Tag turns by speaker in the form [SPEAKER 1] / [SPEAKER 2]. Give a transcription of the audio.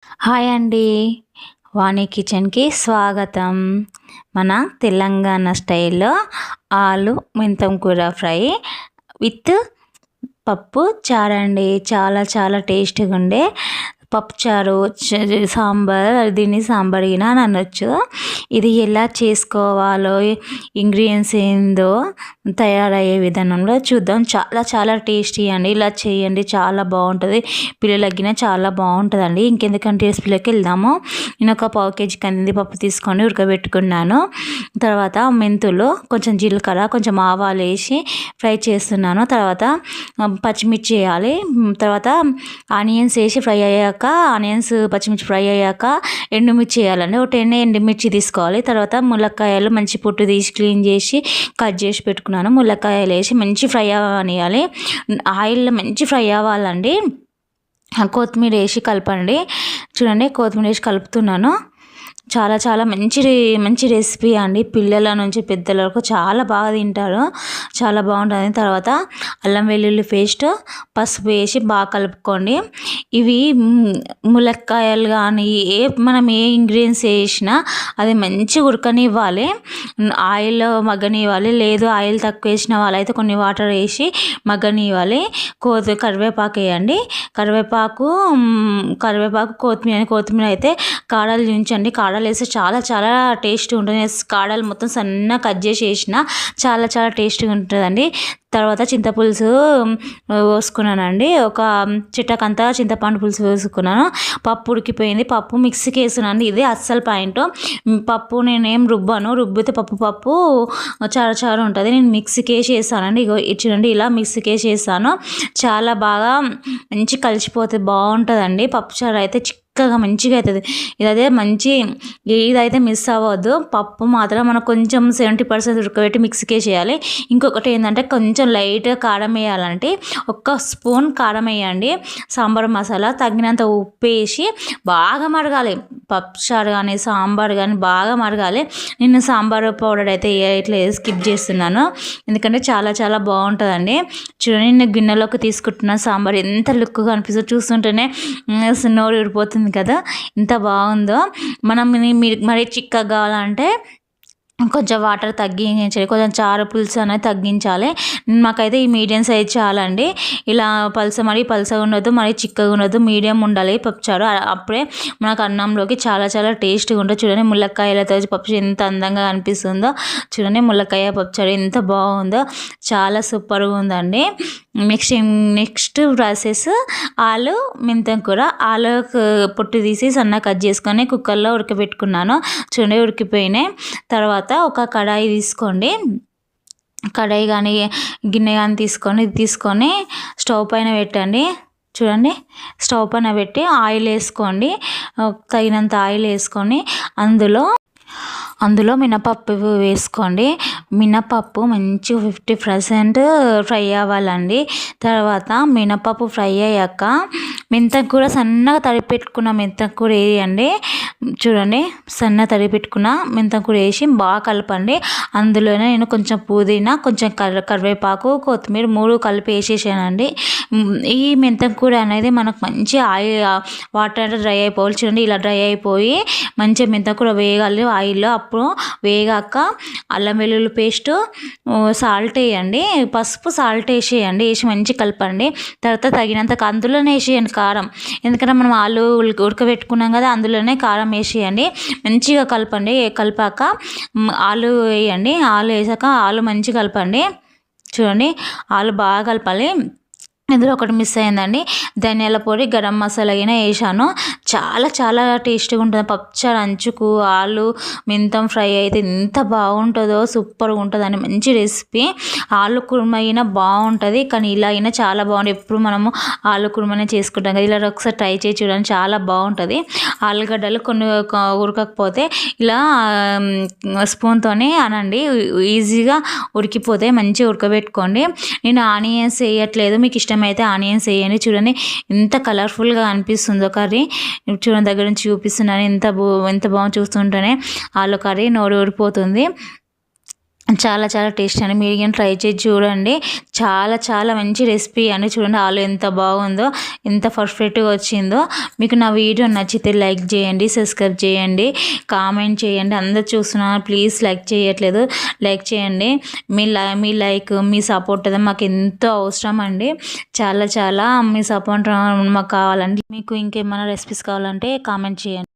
[SPEAKER 1] Hi అండి. వాణి కిచెన్‌కి స్వాగతం. మన తెలంగాణ స్టైల్‌లో ఆలు మెంతం కూర ఫ్రై విత్ పప్పు చారండి. చాలా చాలా టేస్టీగుండే పప్పుచారు, సాంబార్, దీన్ని సాంబార్ గిన అని అనొచ్చు. ఇది ఎలా చేసుకోవాలో, ఇంగ్రీడియన్స్ ఏందో తయారయ్యే విధానంలో చూద్దాం. చాలా చాలా టేస్టీ అండి. ఇలా చేయండి, చాలా బాగుంటుంది. పిల్లలకి గిన చాలా బాగుంటుందండి. ఇంకెందుకంటే రెసిపీలోకి వెళ్దాము. నేను ఒక పావు కేజీ కందిపప్పు తీసుకొని ఉడకబెట్టుకున్నాను. తర్వాత మెంతులు, కొంచెం జీలకర్ర, కొంచెం ఆవాలు వేసి ఫ్రై చేస్తున్నాను. తర్వాత పచ్చిమిర్చి వేయాలి. తర్వాత ఆనియన్స్ వేసి ఫ్రై అయ్యాక, ఆనియన్స్ పచ్చిమిర్చి ఫ్రై అయ్యాక ఎండుమిర్చి వేయాలండి. ఒక 10 ఎండుమిర్చి తీసుకోవాలి. తర్వాత ములక్కాయలు మంచి పొట్టు తీసి క్లీన్ చేసి కట్ చేసి పెట్టుకున్నాను. ములక్కాయలు వేసి మంచి ఫ్రై అవ్వనియాలి. ఆయిల్లో మంచి ఫ్రై అవ్వాలండి. కొత్తిమీర వేసి కలపండి. చూడండి, కొత్తిమీర వేసి కలుపుతున్నాను. చాలా చాలా మంచి రెసిపీ అండి. పిల్లల నుంచి పెద్దల వరకు చాలా బాగా తింటారు. చాలా బాగుంటుంది. తర్వాత అల్లం వెల్లుల్లి పేస్ట్, పసుపు వేసి బాగా కలుపుకోండి. ఇవి ములక్కాయలు కానీ మనం ఏ ఇంగ్రీడియంట్స్ వేసినా అది మంచిగా ఉడకనివ్వాలి. ఆయిల్లో మగ్గనివ్వాలి. లేదు ఆయిల్ తక్కువ వేసిన వాళ్ళైతే కొన్ని వాటర్ వేసి మగ్గనివ్వాలి. కరివేపాకు వేయండి. కరివేపాకు, కొత్తిమీర అయితే కాడలు దించండి. కాడలు వేస్తే చాలా చాలా టేస్ట్గా ఉంటుంది. కాడలు మొత్తం సన్నగా కట్ చేసి వేసిన చాలా చాలా టేస్ట్గా ఉంటుందండి. తర్వాత చింతపులుసు పోసుకున్నానండి. ఒక చిట్టకంతా చింతపండు పులుసు వేసుకున్నాను. పప్పు ఉడికిపోయింది. పప్పు మిక్సీకి వేస్తున్నాను. ఇది అస్సలు పాయింట్. పప్పు నేనేం రుబ్బాను. రుబ్బితే పప్పు చారు చారు ఉంటుంది. నేను మిక్సీకి వేసి వేస్తానండి. ఇగో చూడండి, ఇలా మిక్సీకి వేసి వేస్తాను. చాలా బాగా మంచి కలిసిపోతుంది. బాగుంటుందండి. పప్పుచారు అయితే చిక్కగా మంచిగా అవుతుంది. ఇదైతే మిస్ అవ్వద్దు. పప్పు మాత్రం మనం కొంచెం 70% ఉడకబెట్టి మిక్సీకే చేయాలి. ఇంకొకటి ఏంటంటే కొంచెం లైట్గా కారం వేయాలంటే 1 స్పూన్ కారం వేయండి. సాంబార్ మసాలా తగినంత ఉప్పు వేసి బాగా మరగాలి. పప్పుచారు కానీ సాంబార్ కానీ బాగా మరగాలి. నేను సాంబార్ పౌడర్ అయితే ఇట్లా స్కిప్ చేస్తున్నాను, ఎందుకంటే చాలా చాలా బాగుంటుందండి. చూడండి, నేను గిన్నెలోకి తీసుకుంటున్న సాంబార్ ఎంత లుక్గా అనిపిస్తుందో చూస్తుంటేనే నోరు ఊడిపోతుంది కదా, ఎంత బాగుందో. మనం మరీ చిక్కగా కావాలంటే కొంచెం వాటర్ తగ్గించాలి. కొంచెం చారు పులుసు అనేది తగ్గించాలి. మాకైతే ఈ మీడియం సైజ్ చాలండి. ఇలా మరీ పలసగా ఉండదు, మరీ చిక్కగా ఉండదు, మీడియం ఉండాలి పప్పుచారు. అప్పుడే మనకు అన్నంలోకి చాలా చాలా టేస్ట్గా ఉంటుంది. చూడండి, ములక్కాయలతో పప్పు ఎంత అందంగా అనిపిస్తుందో. చూడండి, ములక్కాయ పప్పుచారు ఎంత బాగుందో, చాలా సూపర్గా ఉందండి. నెక్స్ట్ ప్రాసెస్ ఆలు మెంతం కూర. ఆలు పొట్టు తీసి సన్నగా కట్ చేసుకొని కుక్కర్లో ఉడకబెట్టుకున్నాను. చూడండి, ఉడికిపోయినాయి. తర్వాత ఒక కడాయి తీసుకోండి. కడాయి కానీ గిన్నె కానీ తీసుకొని స్టవ్ పైన పెట్టండి. చూడండి, స్టవ్ పైన పెట్టి ఆయిల్ వేసుకోండి. తగినంత ఆయిల్ వేసుకొని అందులో మినపప్పు వేసుకోండి. మినపప్పు మంచిగా 50% ఫ్రై అవ్వాలండి. తర్వాత మినపప్పు ఫ్రై అయ్యాక మెంతం కూర సన్నగా తరిపెట్టుకున్న మెంతం కూర వేయండి. చూడండి, సన్నగా తరిపెట్టుకున్న మెంతం కూర వేసి బాగా కలపండి. అందులోనే నేను కొంచెం పుదీనా, కొంచెం కరివేపాకు, కొత్తిమీర 3 కలిపి వేసేసానండి. ఈ మెంతం కూర అనేది మనకు మంచి వాటర్ అంటే డ్రై అయిపోవాలి. చూడండి, ఇలా డ్రై అయిపోయి మంచిగా మెంతం కూర వేయగలి ఆయిల్లో. అప్పుడు వేగాక అల్లం వెల్లుల్లి పేస్ట్, సాల్ట్ వేయండి. పసుపు, సాల్ట్ వేసేయండి. వేసి మంచిగా కలపండి. తర్వాత తగినంత అందులోనే వేసేయండి కారం, ఎందుకంటే మనం ఆలు ఉడకబెట్టుకున్నాం కదా, అందులోనే కారం వేసేయండి. మంచిగా కలపండి. కలిపాక ఆలు వేయండి. ఆలు వేసాక ఆలు మంచిగా కలపండి. చూడండి, ఆలు బాగా కలపాలి. ఇందులో ఒకటి మిస్ అయిందండి, ధనియాల పొడి, గరం మసాలా అయినా వేసాను. చాలా చాలా టేస్టీగా ఉంటుంది. పప్పుచారు అంచుకు ఆలు మెంతం ఫ్రై అయితే ఎంత బాగుంటుందో, సూపర్గా ఉంటుందండి. మంచి రెసిపీ. ఆలు కుర్మా అయినా బాగుంటుంది, కానీ ఇలా అయినా చాలా బాగుంటుంది. ఎప్పుడు మనము ఆలు కుర్మానే చేసుకుంటాం కదా, ఇలా ఒకసారి ట్రై చేసి చూడండి, చాలా బాగుంటుంది. ఆలుగడ్డలు కొన్ని ఉడకకపోతే ఇలా స్పూన్తోనే అనండి, ఈజీగా ఉడికిపోతే మంచిగా ఉడకబెట్టుకోండి. నేను ఆనియన్స్ వేయట్లేదు, మీకు ఇష్టమైతే ఆనియన్స్ వేయండి. చూడండి, ఎంత కలర్ఫుల్గా అనిపిస్తుందో కర్రీ. చూడండి, దగ్గర నుంచి చూపిస్తున్నాను. ఎంత బాగా చూస్తుంటేనే ఆలు కర్రీ నోరు ఊడిపోతుంది. చాలా చాలా టేస్ట్ అండి. మీరు కానీ ట్రై చేసి చూడండి. చాలా చాలా మంచి రెసిపీ అండి. చూడండి ఆలు ఎంత బాగుందో, ఎంత పర్ఫెక్ట్గా వచ్చిందో. మీకు నా వీడియో నచ్చితే లైక్ చేయండి, సబ్స్క్రైబ్ చేయండి, కామెంట్ చేయండి. అందరు చూస్తున్నారు, ప్లీజ్ లైక్ చేయట్లేదు, లైక్ చేయండి. మీ లైక్ మీ సపోర్ట్ అది మాకు ఎంతో అవసరం అండి. చాలా చాలా మీ సపోర్ట్ మాకు కావాలండి. మీకు ఇంకేమైనా రెసిపీస్ కావాలంటే కామెంట్ చేయండి.